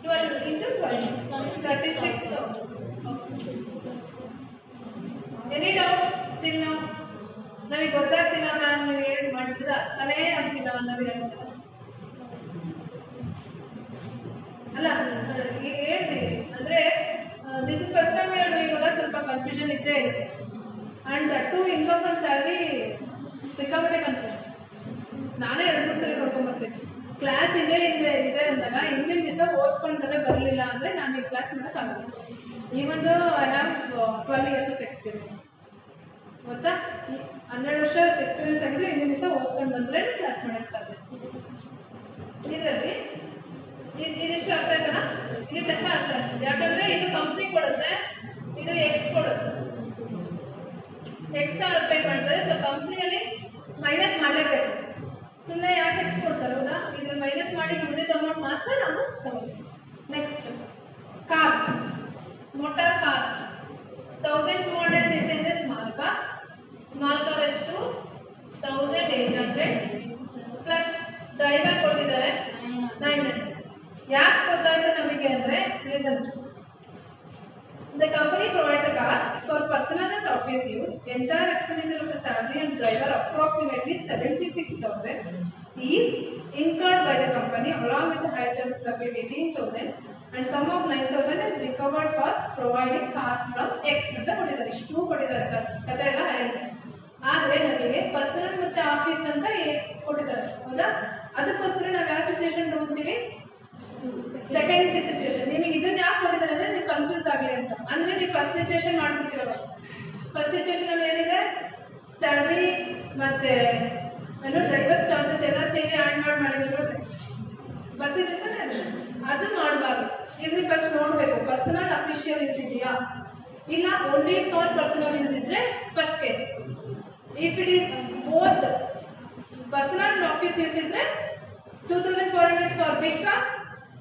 S1: 12 into 12, 36,000. Any doubts till now? ನಮಗೆ ಗೊತ್ತಾಗ್ತಿಲ್ಲ ಮ್ಯಾಮ್, ನೀವು ಏನು ಮಾಡ್ತಿದ್ದ ಅರ್ಥನೇ ಆಗ್ತಿಲ್ಲ ಅನ್ನೋದು ಹೇಳ್ತಾರೆ ಅಲ್ಲ. ಈಗ ಹೇಳ್ತೀವಿ ಅಂದರೆ ದಿಸ್ ಇಸ್ ಫಸ್ಟ್ ಟೈಮ್ ಹೇಳಿ, ಇವಾಗ ಸ್ವಲ್ಪ ಕನ್ಫ್ಯೂಷನ್ ಇದ್ದೇ ಇರುತ್ತೆ. And that too income from salary ಸಿಕ್ಕಾಪಟ್ಟೆ ಕನ್ಫ್ಯೂಷನ್. ನಾನೇ 2-3 ಸರಿ ನೋಡ್ಕೊಂಡ್ಬರ್ತೀನಿ. ಕ್ಲಾಸ್ ಇದೆ ಅಂದಾಗ ಹಿಂದಿನ ದಿವಸ ಓದ್ಕೊಂಡಲ್ಲೇ ಬರಲಿಲ್ಲ ಅಂದರೆ ನಾನು ಈ ಕ್ಲಾಸ್ ಮಾಡೋಕ್ಕಾಗಲ್ಲ. Even I have 12 years of experience. ಗೊತ್ತಾ, 12 ವರ್ಷ ಎಕ್ಸ್ಪೀರಿಯನ್ಸ್ ಆಗಿದ್ರೆ ಹಿಂದಿನ ದಿವಸ ಓದ್ಕೊಂಡು ಬಂದ್ರೆ ಕ್ಲಾಸ್ ಮಾಡೋಕ್ಕೆ ಸಾಧ್ಯ. ಇದರಲ್ಲಿ ಇದಿಷ್ಟು ಅರ್ಥ ಆಯ್ತಲ್ಲ, ಇಲ್ಲಿ ತನಕ ಅರ್ಥ ಆಗ್ತದೆ. ಯಾಕಂದ್ರೆ ಇದು ಕಂಪ್ನಿ ಕೊಡುತ್ತೆ, ಇದು ಎಕ್ಸ್ ಕೊಡುತ್ತೆ. ಎಕ್ಸ್ ಅವ್ರು ಪೇ ಮಾಡ್ತಾರೆ. ಸೊ ಕಂಪ್ನಿಯಲ್ಲಿ ಮೈನಸ್ ಮಾಡಲೇಬೇಕು. ಸುಮ್ಮನೆ ಯಾಕೆ ಎಕ್ಸ್ ಕೊಡ್ತಾರೆ ಹೌದಾ, ಇದ್ರ ಮೈನಸ್ ಮಾಡಿ ಉಳಿದ ಅಮೌಂಟ್ ಮಾತ್ರ ನಾವು ತಗೋತೀವಿ. Next, car, motor car 1,200 cc ಅಂದ್ರೆ ಸ್ಮಾಲ್ ಕಾರ್ ಎಷ್ಟು 1,800 ಪ್ಲಸ್ ಅಂದ್ರೆ listen. The company provides a car for personal and office use. Entire expenditure of the salary and driver, approximately 76,000, is incurred by the company along with the hire charges of 18,000, and sum of 9,000 is recovered for providing car from X ಅಂತ ಕೊಟ್ಟಿದ್ದಾರೆ. ಇಷ್ಟು ಕೊಟ್ಟಿದ್ದಾರೆ, ಕಥೆ ಎಲ್ಲ ಹೇಳಿದ್ದಾರೆ. ಆದರೆ ನಮಗೆ personal ಮತ್ತೆ ಆಫೀಸ್ ಅಂತ ಕೊಟ್ಟಿದ್ದಾರೆ, ಹೌದಾ? ಅದಕ್ಕೋಸ್ಕರ ನಾವು ಯಾವ ಸಿಚುವೇಶನ್ ತಗೊಂತೀವಿ? Second situation. ನಿಮಗೆ ಇದನ್ನ ಯಾಕೆ ಕೊಟ್ಟಿದ್ದಾರೆ ಅಂದ್ರೆ ನೀವು ಕನ್ಫ್ಯೂಸ್ ಆಗಲಿ ಅಂತ. ಅಂದ್ರೆ ನೀವು ಫಸ್ಟ್ ಸಿಚುವೇಶನ್ ಮಾಡ್ಬಿಡ್ತೀರಲ್ಲ. ಫಸ್ಟ್ ಸಿಚುವೇಶನ್ ಅಲ್ಲಿ ಏನಿದೆ? ಸ್ಯಾಲರಿ ಮತ್ತೆ ಡ್ರೈವರ್ಸ್ ಚಾರ್ಜಸ್ ಎಲ್ಲ ಸೇರಿ ಆ್ಯಡ್ ಮಾಡಿದ್ರೆ ಬರ್ಸಿದೆ ತಾನೆ, ಅದು ಮಾಡಬಾರ್ದು. ಇಲ್ಲಿ ಫಸ್ಟ್ ನೋಡಬೇಕು ಪರ್ಸನಲ್ ಅಫಿಷಿಯಲ್ ಯೂಸ್ ಇದೆಯಾ ಇಲ್ಲ ಓನ್ಲಿ ಫಾರ್ ಪರ್ಸನಲ್ ಯೂಸ್ ಇದ್ರೆ first case. If it is both personal and office use ಇದ್ರೆ 2400 for big car,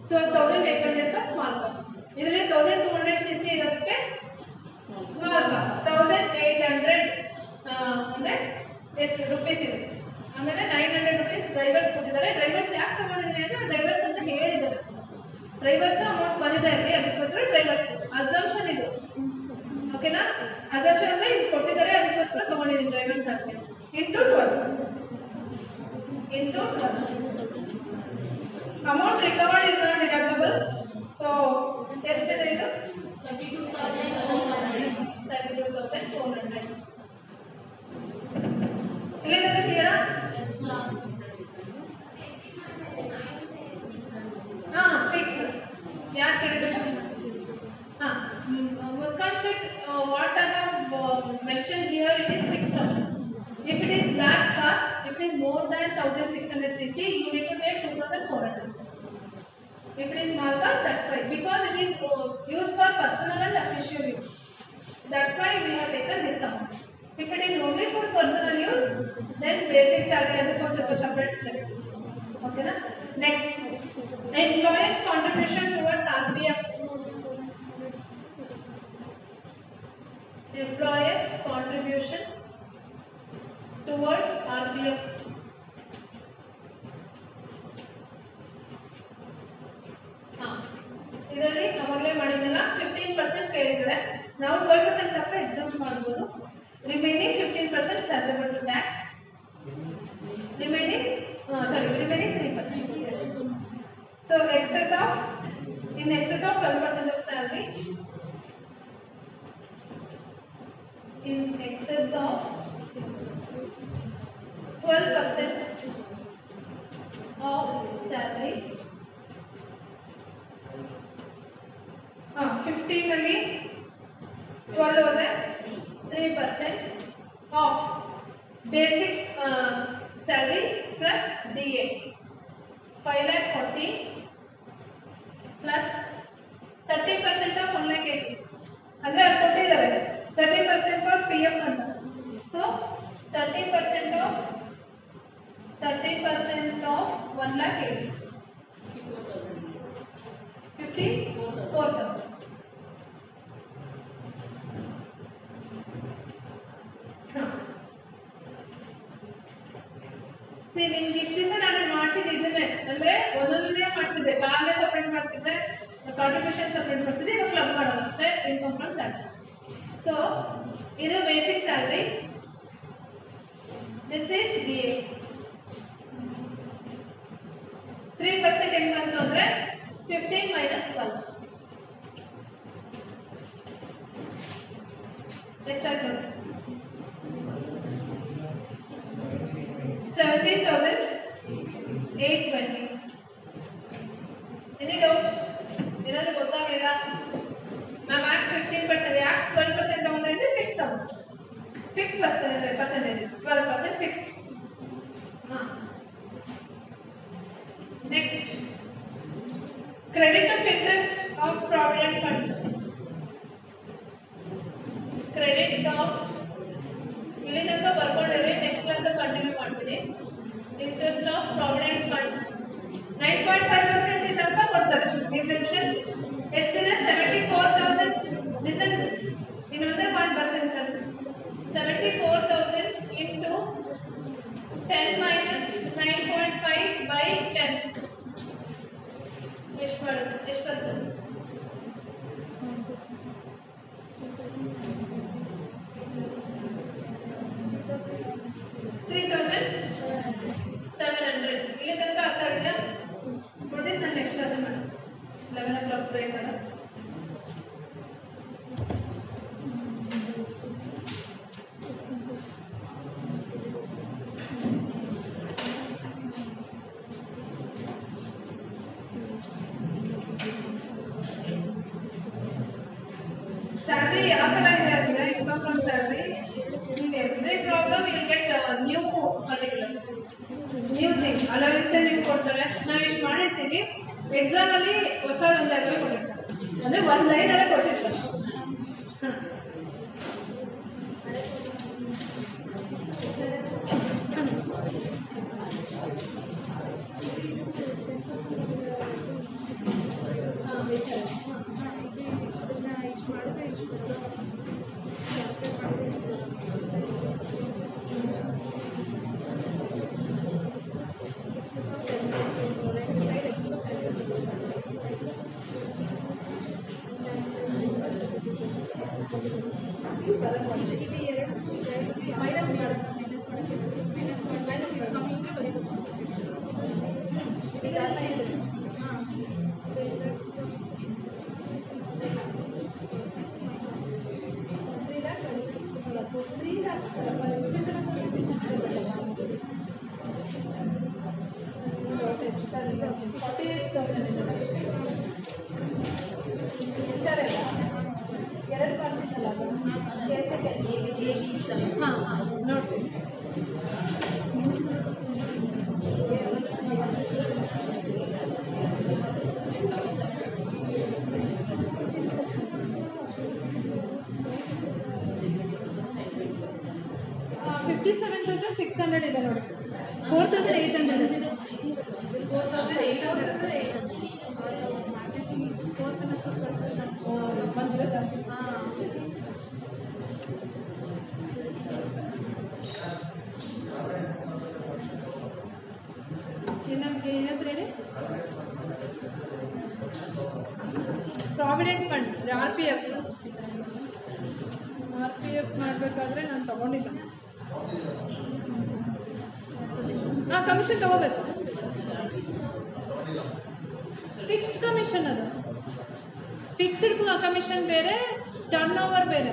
S1: 2800 for small car. ಇದರಲ್ಲಿ 1200 cc ಇರೋದಕ್ಕೆ ಸ್ಮಾಲ್ ಕಾರ್, 1800 ಅಂದ್ರೆ ಎಷ್ಟು ರುಪೀಸ್ ಇದೆ. ಆಮೇಲೆ 900 ರುಪೀಸ್ ಡ್ರೈವರ್ಸ್ ಕೊಟ್ಟಿದ್ದಾರೆ. ಡ್ರೈವರ್ಸ್ ಯಾಕೆ ತಗೊಂಡಿದ್ದೀನಿ ಅಂದ್ರೆ ಡ್ರೈವರ್ಸ್ ಅಂತ ಹೇಳಿದ್ದಾರೆ. ಡ್ರೈವರ್ಸ್ ಅಮೌಂಟ್ ಬಂದಿದೆ ಅಲ್ಲಿ, ಅದಕ್ಕೋಸ್ಕರ ಡ್ರೈವರ್ಸ್ ಅಸಂಪ್ಷನ್ ಇದು. ಓಕೆನಾ? ಅಸಂಪ್ಷನ್ ಅಂದ್ರೆ ಇದು ಕೊಟ್ಟಿದ್ದಾರೆ, ಅದಕ್ಕೋಸ್ಕರ ತಗೊಂಡಿದ್ದೀನಿ ಡ್ರೈವರ್ಸ್ ಅಂತ. Into 12 amount recovered is not deductible. So ಎಷ್ಟಿದೆ ಇದು? 32,400. ಇಲ್ಲಿ ತನಕ ಕ್ಲಿಯರಾ? ಫಿಕ್ಸ್ ಯಾಕೆ ಕೇಳಿದ್ರೆ Muskan Sheikh, what I have mentioned here, it is fixed amount. If it is large car, if it is more than 1600 cc, you need to take 2400. If it is small car, that's why, because it is used for personal and official use. That's why we have taken this amount. If it is only for personal use, then basic salary other concept of separate steps. Okay na? Next, employees contribution towards RPF. Employees contribution towards RPF. ಇದರಲ್ಲಿ ಅವಾಗಲೇ ಮಾಡಿದ್ನಲ್ಲ 15% ಕೇಳಿದರೆ ನಾವು 12% ತಕ್ಕ exempt ಮಾಡಬಹುದು. Remaining 15% chargeable to tax. Remaining 3%. Yes. So in excess of 12% of salary. In excess of 12% of salary. 15 ಅಲ್ಲಿ 12 ಹೋದ್ರೆ 3% of basic salary plus DA 5,40,000 plus 30% of 1,80,000. ಅಂದ್ರೆ ಅದು ಕೊಟ್ಟಿದ್ದಾರೆ 30% for PF ಅಂತ. So 30% of 1,80,000, 54,000. See, ನಿಮ್ಗೆ ಇಷ್ಟು ದಿವಸ ನಾನು ಮಾಡಿಸಿದ್ದು ಇದನ್ನೇ, ಅಂದ್ರೆ ಒಂದೊಂದೇ ಮಾಡಿಸಿದ್ದೆ. ಕಾರ್ನೇ ಸಪ್ರೇಟ್ ಮಾಡಿಸಿದ್ದೆ, ಕಾಂಟ್ರಿಬ್ಯೂಷನ್ ಸಪ್ರೇಟ್ ಮಾಡಿಸಿದ್ದೆ. ಇವಾಗ ಕ್ಲಬ್ ಮಾಡೋದು ಅಷ್ಟೇ, ಇನ್ಕಮ್ ಫ್ರಮ್ ಸ್ಯಾಲರಿ. ಸೊ ಇದು basic salary. This is DA. 3% ಹೆಂಗ್ ಬಂತು ಅಂದ್ರೆ 15 minus 12 ಎಷ್ಟಾಯ್ತು? 17,820. Any doubts? ಏನಾದರೂ ಗೊತ್ತಾಗಲಿಲ್ಲ? ಮ್ಯಾಮ್ ಯಾಕೆ 15%, ಯಾಕೆ 12% ತಗೊಂಡ್ರೆ ಅಂದರೆ fixed amount, fix percentage 12% fix. Next, credit of interest of provident fund. Credit of ಇಲ್ಲಿ ತನಕ ಬರ್ಕೊಂಡಿರಿ, ನೆಕ್ಸ್ಟ್ ಕ್ಲಾಸಲ್ಲಿ ಕಂಟಿನ್ಯೂ ಮಾಡ್ತೀನಿ. ಇಂಟ್ರೆಸ್ಟ್ ಆಫ್ ಪ್ರಾವಿಡೆಂಟ್ ಫಂಡ್ 9.5% ತನಕ ಕೊಡ್ತಾರೆ ಎಕ್ಸೆಂಪ್ಷನ್. ಎಷ್ಟಿದೆ? 74,000. ಲಿಸನ್, ಇನ್ನೊಂದೇ point percent 74,000 into 10 minus 9.5 by 10 ಎಷ್ಟು ಬರ್ತದೆ? $3,700 ಇಲ್ಲಿ ತನಕ ಅರ್ಥ ಆಗಿದೆಯಾ? ಉಳಿದಿದ್ದು ನಾನು ನೆಕ್ಸ್ಟ್ ಕ್ಲಾಸಲ್ಲಿ ಮಾಡಿಸ್ತೀನಿ. 11 o'clock ಬ್ರೇಕ್ ಅಲ್ಲ. ಸ್ಯಾಲ್ರಿ ಯಾವ ಥರ ಇದೆ ಅಂದರೆ income from salary in every problem you will get new particular new thing allowance ನಿಮ್ಗೆ ಕೊಡ್ತಾರೆ. ನಾವು ಇಷ್ಟು ಮಾಡಿರ್ತೀವಿ, ಎಕ್ಸಾಮಲ್ಲಿ ಹೊಸದೊಂದು ಯಾವ್ದಾರು ಕೊಟ್ಟಿರ್ತಾರೆ, ಅಂದರೆ ಒಂದು ಲೈನ್ ಎಲ್ಲ ಕೊಟ್ಟಿರ್ತಾರೆ. ನೋಡ್ತೀನಿ. $57,600 ಇದೆ ನೋಡಿ. 4,800 ಬಂದಿರೋ ಜಾಸ್ತಿ. ಇನ್ನೊಂದು ಹೆಸರು ಹೇಳಿ. Provident fund R P F ಮಾಡಬೇಕಾದ್ರೆ ನಾನು ತಗೊಂಡಿಲ್ಲ. ಹಾಂ, ಕಮಿಷನ್ ತಗೋಬೇಕು. ಫಿಕ್ಸ್ಡ್ ಕಮಿಷನ್, ಅದು ಫಿಕ್ಸ್ಡ್ ಕಮಿಷನ್ ಬೇರೆ, ಟರ್ನ್ ಓವರ್ ಬೇರೆ.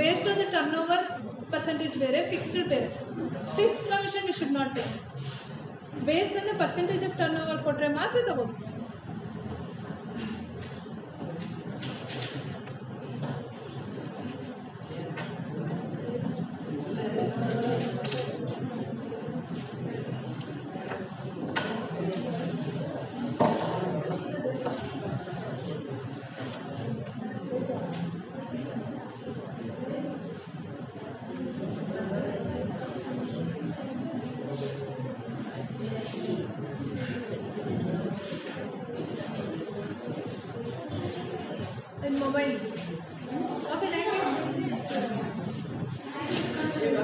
S1: Based on the turnover percentage ಬೇರೆ, ಫಿಕ್ಸ್ಡ್ ಬೇರೆ. Fixed commission you should not take. Based on the percentage of turnover ಕೊಟ್ಟರೆ ಮಾತ್ರ ತಗೋಬೇಕು. ಮೊಬೈಲ್